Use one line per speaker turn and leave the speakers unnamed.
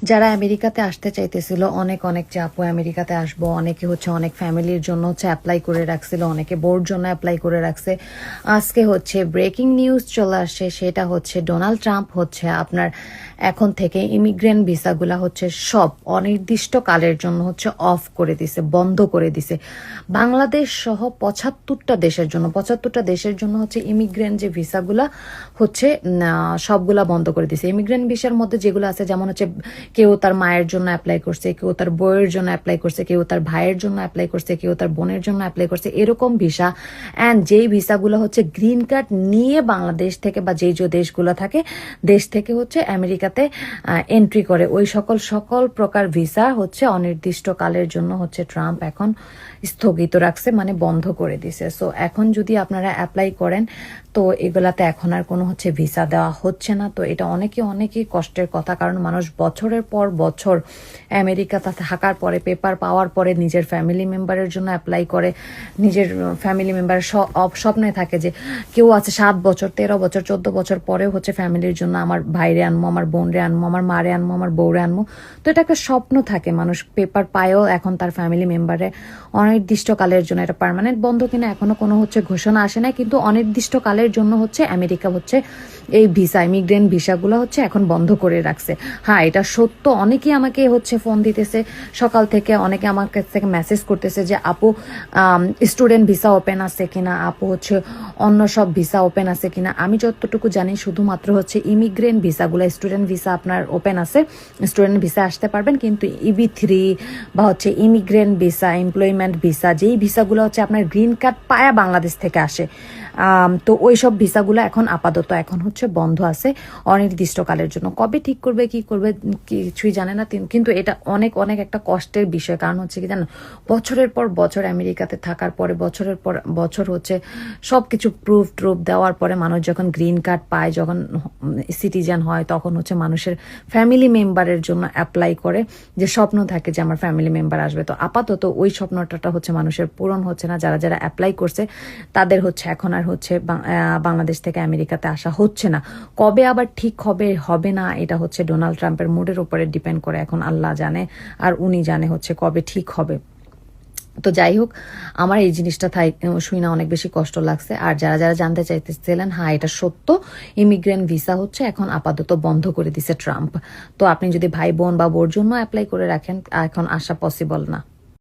যারা আমেরিকাতে আসতে চাইতেছিল অনেক অনেক যে আপু আমেরিকাতে আসবো, অনেকে হচ্ছে অনেক ফ্যামিলির জন্য হচ্ছে অ্যাপ্লাই করে রাখছিল, অনেকে বোর্ড জন্য অ্যাপ্লাই করে রাখছে। আজকে হচ্ছে ব্রেকিং নিউজ চলে আসছে, সেটা হচ্ছে ডোনাল্ড ট্রাম্প হচ্ছে আপনার এখন থেকে ইমিগ্রেন্ট ভিসাগুলা হচ্ছে সব অনির্দিষ্ট কালের জন্য হচ্ছে অফ করে দিছে, বন্ধ করে দিছে। বাংলাদেশ সহ 75টা দেশের জন্য হচ্ছে ইমিগ্রেন্ট যে ভিসাগুলা হচ্ছে সবগুলা বন্ধ করে দিছে। ইমিগ্রেন্ট ভিসার মধ্যে যেগুলো আছে, যেমন হচ্ছে কেউ তার মায়ের জন্য অ্যাপ্লাই করছে, কেউ তার বউয়ের জন্য অ্যাপ্লাই করছে, কেউ তার ভাইয়ের জন্য অ্যাপ্লাই করছে, কেউ তার বোনের জন্য অ্যাপ্লাই করছে, এরকম ভিসা। অ্যান্ড যেই ভিসাগুলো হচ্ছে গ্রিন কার্ড নিয়ে বাংলাদেশ থেকে বা যেই যে দেশগুলো থাকে দেশ থেকে হচ্ছে আমেরিকাতে এন্ট্রি করে, ওই সকল প্রকার ভিসা হচ্ছে অনির্দিষ্টকালের জন্য হচ্ছে ট্রাম্প এখন স্থগিত রাখছে, মানে বন্ধ করে দিছে। সো এখন যদি আপনারা অ্যাপ্লাই করেন তো এগুলাতে এখন আর কোনো হচ্ছে ভিসা দেওয়া হচ্ছে না। তো এটা অনেকই কষ্টের কথা, কারণ মানুষ বছরের পর বছর আমেরিকাতে থাকার পরে, পেপার পাওয়ার পরে নিজের ফ্যামিলি মেম্বারের জন্য অ্যাপ্লাই করে, নিজের ফ্যামিলি মেম্বার স্বপ্নে থাকে যে কেউ আছে 7 বছর 13 বছর 14 বছর পরেও হচ্ছে ফ্যামিলির জন্য আমার ভাইরে আনবো, আমার বোনরে আনবো, আমার মারে আনবো, আমার বউরে আনবো। তো এটা একটা স্বপ্ন থাকে, মানুষ পেপার পায়ও এখন তার ফ্যামিলি মেম্বারে অনির্দিষ্টকালের জন্য। এটা পার্মানেন্ট বন্ধ কিনা এখনো কোনো হচ্ছে ঘোষণা আসে না, কিন্তু অনির্দিষ্টকালের জন্য হচ্ছে আমেরিকা হচ্ছে এই ভিসা, ইমিগ্রেন্ট ভিসাগুলো হচ্ছে এখন বন্ধ করে রাখছে। হ্যাঁ, এটা সত্য। অনেকেই আমাকে হচ্ছে ফোন দিতেছে সকাল থেকে, অনেকে আমার কাছ থেকে মেসেজ করতেছে যে আপু স্টুডেন্ট ভিসা ওপেন আছে কিনা, আপু হচ্ছে অন্য সব ভিসা ওপেন আছে কিনা। আমি যতটুকু জানি শুধুমাত্র হচ্ছে ইমিগ্রেন্ট ভিসাগুলো, স্টুডেন্ট ভিসা আপনার ওপেন আছে, স্টুডেন্ট ভিসা আসতে পারবেন, কিন্তু EB3 বা হচ্ছে ইমিগ্রেন্ট ভিসা, এমপ্লয়মেন্ট ভিসা, যেই ভিসাগুলো হচ্ছে আপনার গ্রিন কার্ড পায়া বাংলাদেশ থেকে আসে, তো ওই সব ভিসাগুলো এখন আপাতত এখন হচ্ছে বন্ধ আছে অনির্দিষ্টকালের জন্য। কবে ঠিক করবে কি করবে কিছুই জানে না, কিন্তু এটা অনেক একটা কষ্টের বিষয়। কারণ হচ্ছে কি জানো, বছরের পর বছর আমেরিকাতে থাকার পরে, বছরের পর বছর হচ্ছে সব কিছু প্রুফ দেওয়ার পরে মানুষ যখন গ্রিন কার্ড পায়, যখন সিটিজেন হয়, তখন হচ্ছে মানুষের ফ্যামিলি মেম্বারের জন্য অ্যাপ্লাই করে, যে স্বপ্ন থাকে যে আমার ফ্যামিলি মেম্বার আসবে। তো আপাতত ওই স্বপ্নটা হচ্ছে মানুষের পূরণ হচ্ছে না। যারা অ্যাপ্লাই করছে তাদের হচ্ছে এখন আর হচ্ছে বাংলাদেশ থেকে আমেরিকাতে আসা হচ্ছে না। কবে আবার ঠিক হবে না, এটা হচ্ছে ডোনাল্ড ট্রাম্পের মুডের উপরে ডিপেন্ড করে। এখন আল্লাহ জানে আর উনি জানে হচ্ছে কবে ঠিক হবে। তো যাই হোক, আমার এই জিনিসটা শুই না অনেক বেশি কষ্ট লাগছে। আর যারা জানতে চাইতেছিলেন, হ্যাঁ এটা সত্য, ইমিগ্রেন্ট ভিসা হচ্ছে এখন আপাতত বন্ধ করে দিছে ট্রাম্প। তো আপনি যদি ভাই বোন বা বোর জন্য অ্যাপ্লাই করে রাখেন, এখন আসা পসিবল না।